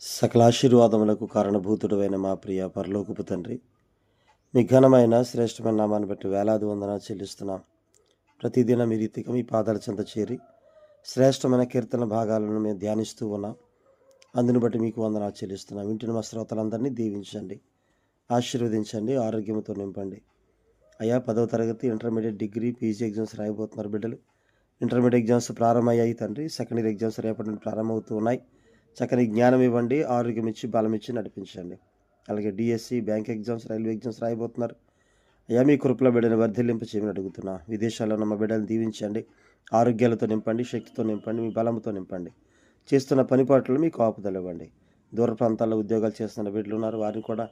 సకలాశీర్వాదములకు కారణభూతుడైన మా ప్రియ పరలోకపు తండ్రి, మీ ఘనమైన శ్రేష్టమైన నామాన్ని బట్టి వేలాది వందనాలు చెల్లిస్తున్నాం. ప్రతిదినం మీ రీతిగా మీ పాదాల చెంత చేరి శ్రేష్టమైన కీర్తన భాగాలను మేము ధ్యానిస్తూ ఉన్నాం. అందుని బట్టి మీకు వందనాలు చెల్లిస్తున్నాం. వింటున్న మా శ్రోతలందరినీ దీవించండి, ఆశీర్వదించండి, ఆరోగ్యంతో నింపండి. అయ్యా, 10వ తరగతి, ఇంటర్మీడియట్, డిగ్రీ, పీజీ ఎగ్జామ్స్ రాయబోతున్నారు బిడ్డలు. ఇంటర్మీడియట్ ఎగ్జామ్స్ ప్రారంభమయ్యాయి తండ్రి. సెకండ్ ఇయర్ ఎగ్జామ్స్ రేపటి నుండి ప్రారంభమవుతూ ఉన్నాయి. చక్కని జ్ఞానం ఇవ్వండి, ఆరోగ్యం ఇచ్చి, బలం ఇచ్చి నడిపించండి. అలాగే DSC, bank exams, railway exams రాయబోతున్నారు. అయ్యా, మీ కృపలో బిడ్డను వర్ధిల్లింప చేయమని అడుగుతున్నా. విదేశాల్లో ఉన్న మా బిడ్డలను దీవించండి, ఆరోగ్యాలతో నింపండి, శక్తితో నింపండి, మీ బలంతో నింపండి. చేస్తున్న పనిపాట్లు మీ కాపుదలు ఇవ్వండి. దూర ప్రాంతాల్లో ఉద్యోగాలు చేస్తున్న బిడ్డలు ఉన్నారు, వారిని కూడా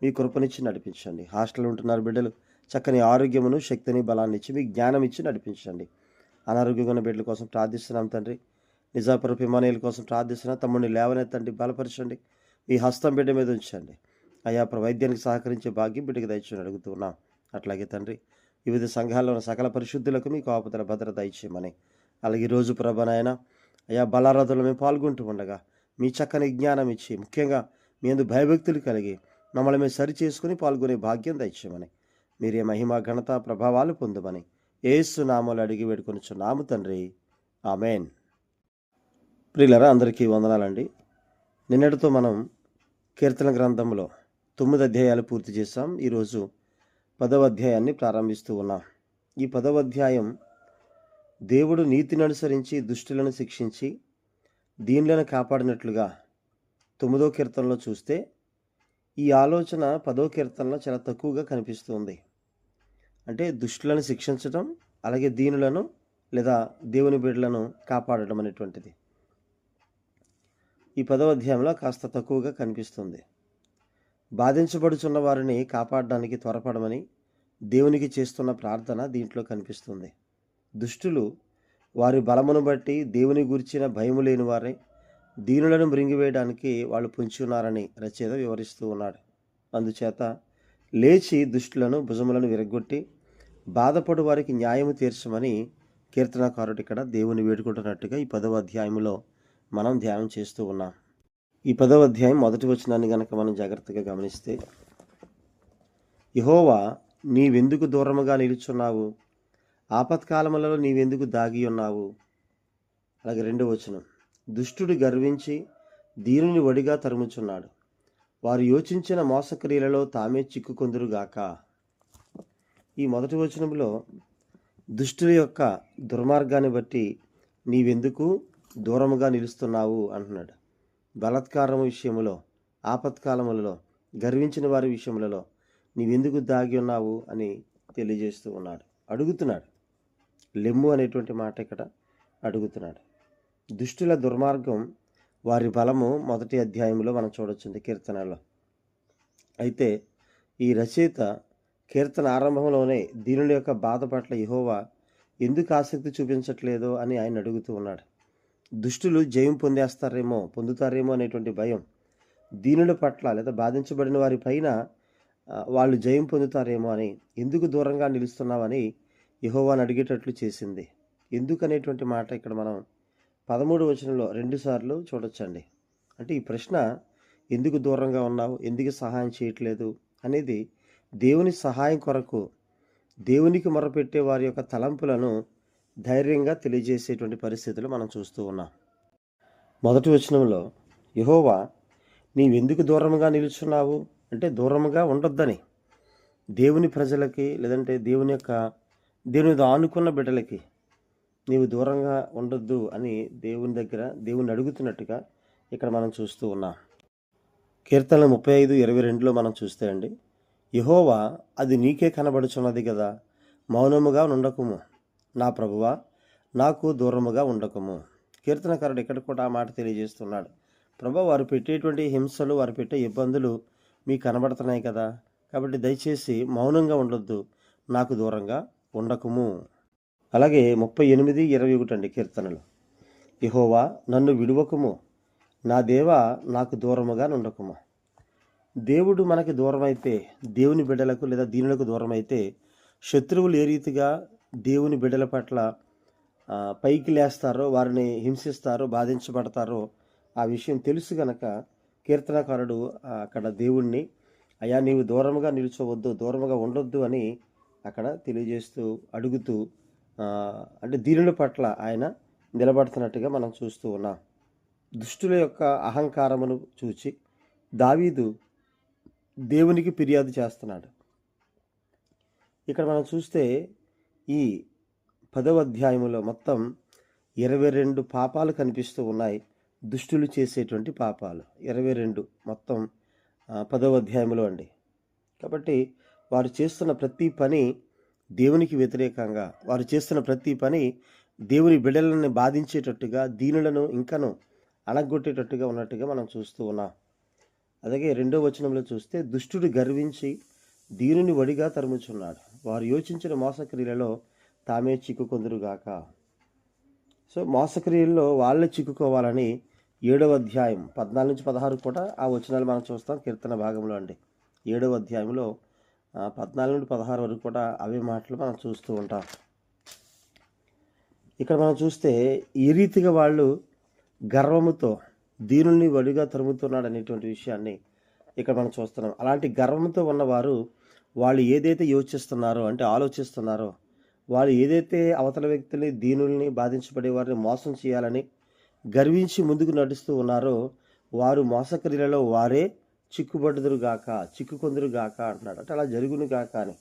మీ కృపనిచ్చి నడిపించండి. హాస్టల్లో ఉంటున్నారు బిడ్డలు, చక్కని ఆరోగ్యమును, శక్తిని, బలాన్ని ఇచ్చి, మీ జ్ఞానం ఇచ్చి నడిపించండి. అనారోగ్యంగా ఉన్న బిడ్డల కోసం ప్రార్థిస్తున్నాం తండ్రి. నిజాపురపు ఇమానుయేల్ కోసం ప్రార్థిస్తున్నా. తమ్ముడిని లేవనెత్తండి, బలపరచండి, మీ హస్తం బిడ్డ మీద ఉంచండి. అయ్యా, వైద్యానికి సహకరించే భాగ్యం బిడ్డకి దయచేయమని అడుగుతున్నాం. అట్లాగే తండ్రి, వివిధ సంఘాల్లో ఉన్న సకల పరిశుద్ధులకు మీ కాపుదల భద్రత ఇచ్చేయమని. అలాగే ఈరోజు ప్రభానాయన అయ్యా, బలారాధనలో మేము పాల్గొంటూ ఉండగా మీ చక్కని జ్ఞానం ఇచ్చి, ముఖ్యంగా మీ యందు భయభక్తులు కలిగి మమ్మల్ని మేము సరి చేసుకుని పాల్గొనే భాగ్యం దయచేయమని, మీరే మహిమ, ఘనత, ప్రభావాలు పొందమని యేసు నామములో అడిగి వేడుకొనుచున్నాము తండ్రి, ఆమేన్. ప్రియులరా, అందరికీ వందనాలండి. నిన్నటితో మనం కీర్తన గ్రంథంలో 9 అధ్యాయాలు పూర్తి చేశాం. ఈరోజు 10వ అధ్యాయాన్ని ప్రారంభిస్తూ ఉన్నాం. ఈ 10వ అధ్యాయం దేవుడు నీతిని అనుసరించి దుష్టులను శిక్షించి దీనులను కాపాడినట్లుగా 9వ కీర్తనలో చూస్తే, ఈ ఆలోచన 10వ కీర్తనలో చాలా తక్కువగా కనిపిస్తుంది. అంటే దుష్టులను శిక్షించడం, అలాగే దీనులను లేదా దేవుని బిడ్డలను కాపాడడం అనేటువంటిది ఈ 10వ అధ్యాయంలో కాస్త తక్కువగా కనిపిస్తుంది. బాధించబడుచున్న వారిని కాపాడడానికి త్వరపడమని దేవునికి చేస్తున్న ప్రార్థన దీంట్లో కనిపిస్తుంది. దుష్టులు వారి బలమును బట్టి దేవుని గురించిన భయము లేని వారే దీనులను మృంగివేయడానికి వాళ్ళు పొంచి ఉన్నారని రచయిత వివరిస్తూ ఉన్నాడు. అందుచేత లేచి దుష్టులను, భుజములను విరగొట్టి బాధపడు వారికి న్యాయము తీర్చమని కీర్తనకారుడు ఇక్కడ దేవుని వేడుకుంటున్నట్టుగా ఈ 10వ అధ్యాయంలో మనం ధ్యానం చేస్తూ ఉన్నాం. ఈ 10వ అధ్యాయం మొదటి వచనాన్ని గనక మనం జాగ్రత్తగా గమనిస్తే, యెహోవా, నీవెందుకు దూరముగా నిలుచున్నావు? ఆపత్కాలములలో నీవెందుకు దాగి ఉన్నావు? అలాగే 2వ వచనం, దుష్టుడు గర్వించి దీనుని వడిగా తరుముచున్నాడు, వారు యోచించిన మోసక్రియలలో తామే చిక్కుకొందురుగాక. ఈ మొదటి వచనంలో దుష్టుల యొక్క దుర్మార్గాన్ని బట్టి నీవెందుకు దూరముగా నిలుస్తున్నావు అంటున్నాడు. బలాత్కారం విషయములో, ఆపత్కాలములలో, గర్వించిన వారి విషయములలో నీవెందుకు దాగి ఉన్నావు అని తెలియజేస్తూ ఉన్నాడు, అడుగుతున్నాడు. లెమ్ము అనేటువంటి మాట ఇక్కడ అడుగుతున్నాడు. దుష్టుల దుర్మార్గం, వారి బలము మొదటి అధ్యాయంలో మనం చూడొచ్చింది కీర్తనలో. అయితే ఈ రచయిత కీర్తన ఆరంభంలోనే దీనుల యొక్క బాధ పట్ల యెహోవా ఎందుకు ఆసక్తి చూపించట్లేదో అని ఆయన అడుగుతూ ఉన్నాడు. దుష్టులు జయం పొందుతారేమో అనేటువంటి భయం దీనుల పట్ల లేదా బాధించబడిన వారి పైన వాళ్ళు జయం పొందుతారేమో అని, ఎందుకు దూరంగా నిలుస్తున్నామని యెహోవాను అడిగేటట్లు చేసింది. ఎందుకు అనేటువంటి మాట ఇక్కడ మనం 13వ వచనంలో 2 సార్లు చూడొచ్చండి. అంటే ఈ ప్రశ్న, ఎందుకు దూరంగా ఉన్నావు, ఎందుకు సహాయం చేయట్లేదు అనేది దేవుని సహాయం కొరకు దేవునికి మొరపెట్టే వారి యొక్క తలంపులను ధైర్యంగా తెలియజేసేటువంటి పరిస్థితులు మనం చూస్తూ ఉన్నాం. మొదటి వచనంలో యెహోవా, నీవెందుకు దూరంగా నిలుచున్నావు అంటే దూరంగా ఉండొద్దని, దేవుని ప్రజలకి లేదంటే దేవుని ఆనుకున్న బిడ్డలకి నీవు దూరంగా ఉండొద్దు అని దేవుని అడుగుతున్నట్టుగా ఇక్కడ మనం చూస్తూ ఉన్నాం. కీర్తన 35:22లో మనం చూస్తే అండి, యెహోవా, అది నీకే కనబడుచున్నది కదా, మౌనముగా ఉండకుము, నా ప్రభువా, నాకు దూరముగా ఉండకము. కీర్తనకారుడు ఇక్కడ కూడా ఆ మాట తెలియజేస్తున్నాడు. ప్రభు, వారు పెట్టేటువంటి హింసలు, వారు పెట్టే ఇబ్బందులు మీకు కనబడుతున్నాయి కదా, కాబట్టి దయచేసి మౌనంగా ఉండొద్దు, నాకు దూరంగా ఉండకము. అలాగే 38:21 అండి కీర్తనలు, యెహోవా, నన్ను విడువకుము, నా దేవా, నాకు దూరముగా ఉండకము. దేవుడు మనకి దూరమైతే, దేవుని బిడ్డలకు లేదా దీనులకు దూరమైతే, శత్రువులు ఏ రీతిగా దేవుని బిడ్డల పట్ల పైకి లేస్తారో, వారిని హింసిస్తారో, బాధించబడతారో ఆ విషయం తెలుసు గనక కీర్తనకారుడు అక్కడ దేవుణ్ణి అయ్యా నీవు దూరముగా నిల్చోవద్దు, దూరముగా ఉండొద్దు అని అక్కడ తెలియజేస్తూ అడుగుతూ అంటే దీనుల పట్ల ఆయన నిలబడుతున్నట్టుగా మనం చూస్తూ ఉన్నాం. దుష్టుల యొక్క అహంకారమును చూచి దావీదు దేవునికి ఫిర్యాదు చేస్తున్నాడు. ఇక్కడ మనం చూస్తే ఈ 10వ అధ్యాయములో మొత్తం 22 పాపాలు కనిపిస్తూ ఉన్నాయి. దుష్టులు చేసేటువంటి పాపాలు 22 మొత్తం 10వ అధ్యాయంలో అండి. కాబట్టి వారు చేస్తున్న ప్రతి పని దేవునికి వ్యతిరేకంగా, వారు చేస్తున్న ప్రతి పని దేవుని బిడ్డలను బాధించేటట్టుగా, దీనులను ఇంకను అణగొట్టేటట్టుగా ఉన్నట్టుగా మనం చూస్తూ ఉన్నాం. అలాగే 2వ వచనంలో చూస్తే దుష్టుడు గర్వించి దీనుని వడిగా తరుముచున్నాడు, వారు యోచించిన మోసక్రియలలో తామే చిక్కుకొందురుగాక. సో మోసక్రియల్లో వాళ్ళే చిక్కుకోవాలని 7వ అధ్యాయం 14 నుంచి 16 కూడా ఆ వచనాలు మనం చూస్తాం కీర్తన భాగంలో అండి. 7వ అధ్యాయంలో 14 నుండి 16 వరకు కూడా అవే మాటలు మనం చూస్తూ ఉంటాం. ఇక్కడ మనం చూస్తే ఈ రీతిగా వాళ్ళు గర్వముతో దీనుల్ని వడిగా తరుముతున్నాడు అనేటువంటి విషయాన్ని ఇక్కడ మనం చూస్తున్నాం. అలాంటి గర్వంతో ఉన్నవారు వాళ్ళు ఏదైతే యోచిస్తున్నారో, అంటే ఆలోచిస్తున్నారో, వాళ్ళు ఏదైతే అవతల వ్యక్తుల్ని, దీనుల్ని, బాధించబడే వారిని మోసం చేయాలని గర్వించి ముందుకు నడుస్తూ ఉన్నారో వారు మోసక్రియలలో వారే చిక్కుకొందురుగాక అంటున్నాడు. అంటే అలా జరుగునుగాక అని.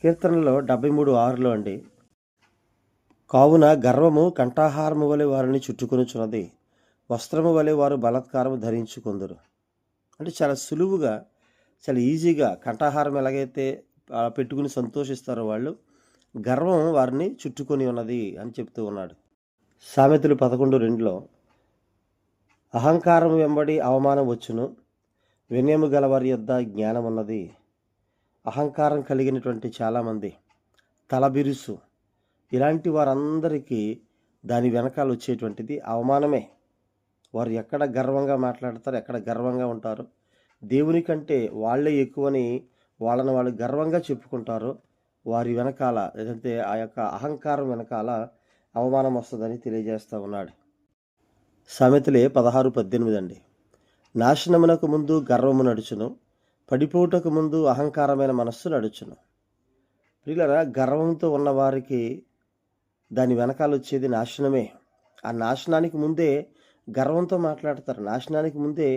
కీర్తనలో 73:6 అండి, కావున గర్వము కంఠాహారము వలె వారిని చుట్టుకొనుచున్నది, వస్త్రము వలె వారు బలాత్కారము ధరించుకొందురు. అంటే చాలా సులువుగా, చాలా ఈజీగా కంఠాహారం ఎలాగైతే పెట్టుకుని సంతోషిస్తారో వాళ్ళు, గర్వం వారిని చుట్టుకొని ఉన్నది అని చెప్తూ ఉన్నాడు. సామెతలు 11:2 అహంకారం వెంబడి అవమానం వచ్చును, వినయము గలవారి యొద్ద జ్ఞానం ఉన్నది. అహంకారం కలిగినటువంటి చాలామంది, తలబిరుసు, ఇలాంటి వారందరికీ దాని వెనకాల వచ్చేటువంటిది అవమానమే. వారు ఎక్కడ గర్వంగా మాట్లాడతారు, ఎక్కడ గర్వంగా ఉంటారు, దేవుని కంటే వాళ్ళే ఎక్కువని వాళ్ళని వాళ్ళు గర్వంగా చెప్పుకుంటారో వారి వెనకాల, లేదంటే ఆ యొక్క అహంకారం వెనకాల అవమానం వస్తుందని తెలియజేస్తూ ఉన్నాడు. సామెతలే 16:18 అండి, నాశనమునకు ముందు గర్వము నడుచును, పడిపోవుటకు ముందు అహంకారమైన మనస్సు నడుచును. ప్రియులారా, గర్వంతో ఉన్నవారికి దాని వెనకాల వచ్చేది నాశనమే. ఆ నాశనానికి ముందే గర్వంతో మాట్లాడతారు, నాశనానికి ముందే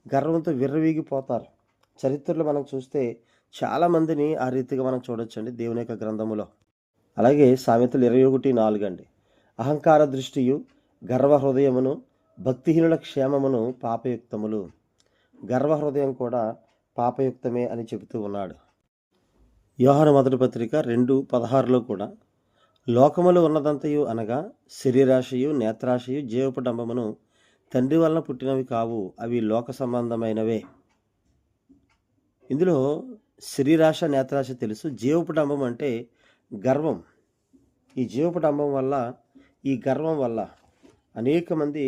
గర్వంతో విర్రవీగిపోతారు. చరిత్రలో మనం చూస్తే చాలామందిని ఆ రీతిగా మనం చూడొచ్చండి దేవుని యొక్క గ్రంథములో. అలాగే సామెతలు 21:4 అండి, అహంకార దృష్టియు గర్వ హృదయమును భక్తిహీనుల క్షేమమును పాపయుక్తములు. గర్వ హృదయం కూడా పాపయుక్తమే అని చెబుతూ ఉన్నాడు. యోహాను మొదటి పత్రిక 2:16 కూడా లోకములో ఉన్నదంతయు అనగా శరీరాశయు, నేత్రాశయు, జీవపడంబమును తండ్రి వలన పుట్టినవి కావు, అవి లోక సంబంధమైనవే. ఇందులో శరీరాశ, నేత్రాశ తెలుసు. జీవపడంబం అంటే గర్వం. ఈ జీవపడంబం వల్ల, ఈ గర్వం వల్ల అనేక మంది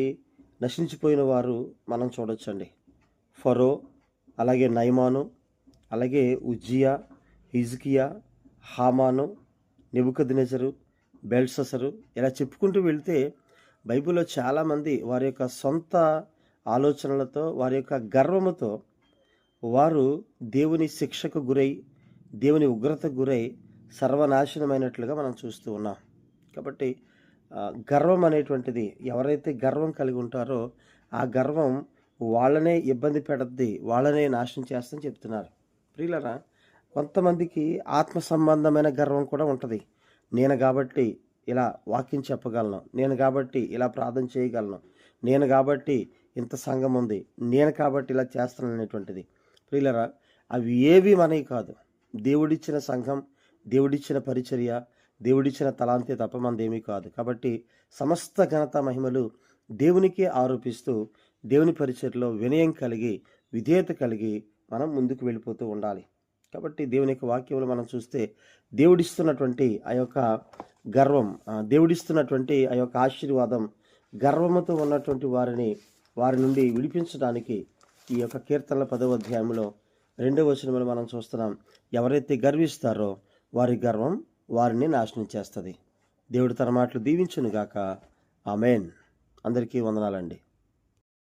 నశించిపోయిన వారు మనం చూడొచ్చండి. ఫరో, అలాగే నయమాను, అలాగే ఉజ్జియా, హిజ్కియా, హామాను, నెబుకద్నెజరు, బెల్షస్సరు, ఇలా చెప్పుకుంటూ వెళ్తే బైబిల్లో చాలామంది వారి యొక్క సొంత ఆలోచనలతో, వారి యొక్క గర్వముతో వారు దేవుని శిక్షకు గురై, దేవుని ఉగ్రతకు గురై సర్వనాశనమైనట్లుగా మనం చూస్తూ ఉన్నాం. కాబట్టి గర్వం అనేటువంటిది, ఎవరైతే గర్వం కలిగి ఉంటారో ఆ గర్వం వాళ్ళనే ఇబ్బంది పెడద్ది, వాళ్ళనే నాశనం చేస్తుందని చెప్తున్నారు. ప్రియులరా, కొంతమందికి ఆత్మ సంబంధమైన గర్వం కూడా ఉంటుంది. నేను కాబట్టి ఇలా వాక్యం చెప్పగలను, నేను కాబట్టి ఇలా ప్రార్థన చేయగలను, నేను కాబట్టి ఇంత సంఘం ఉంది, నేను కాబట్టి ఇలా చేస్తాను అనేటువంటిది. ప్రియులరా, అవి ఏవి మనవి కాదు. దేవుడిచ్చిన సంఘం, దేవుడిచ్చిన పరిచర్య, దేవుడిచ్చిన తలాంతే తప్ప మనదేమీ కాదు. కాబట్టి సమస్త ఘనత మహిమలు దేవునికే ఆరోపిస్తూ దేవుని పరిచర్యలో వినయం కలిగి, విధేయత కలిగి మనం ముందుకు వెళ్ళిపోతూ ఉండాలి. కాబట్టి దేవుని యొక్క వాక్యంలో మనం చూస్తే దేవుడిస్తున్నటువంటి ఆ యొక్క గర్వం, దేవుడిస్తున్నటువంటి ఆ యొక్క ఆశీర్వాదం గర్వముతో ఉన్నటువంటి వారి నుండి విడిపించడానికి ఈ యొక్క కీర్తనల 10వ అధ్యాయంలో 2వ వచనంలో మనం చూస్తున్నాం. ఎవరైతే గర్విస్తారో వారి గర్వం వారిని నాశనం చేస్తుంది. దేవుడు తన మాటలు దీవించునుగాక. ఆమేన్. అందరికీ వందనాలండి.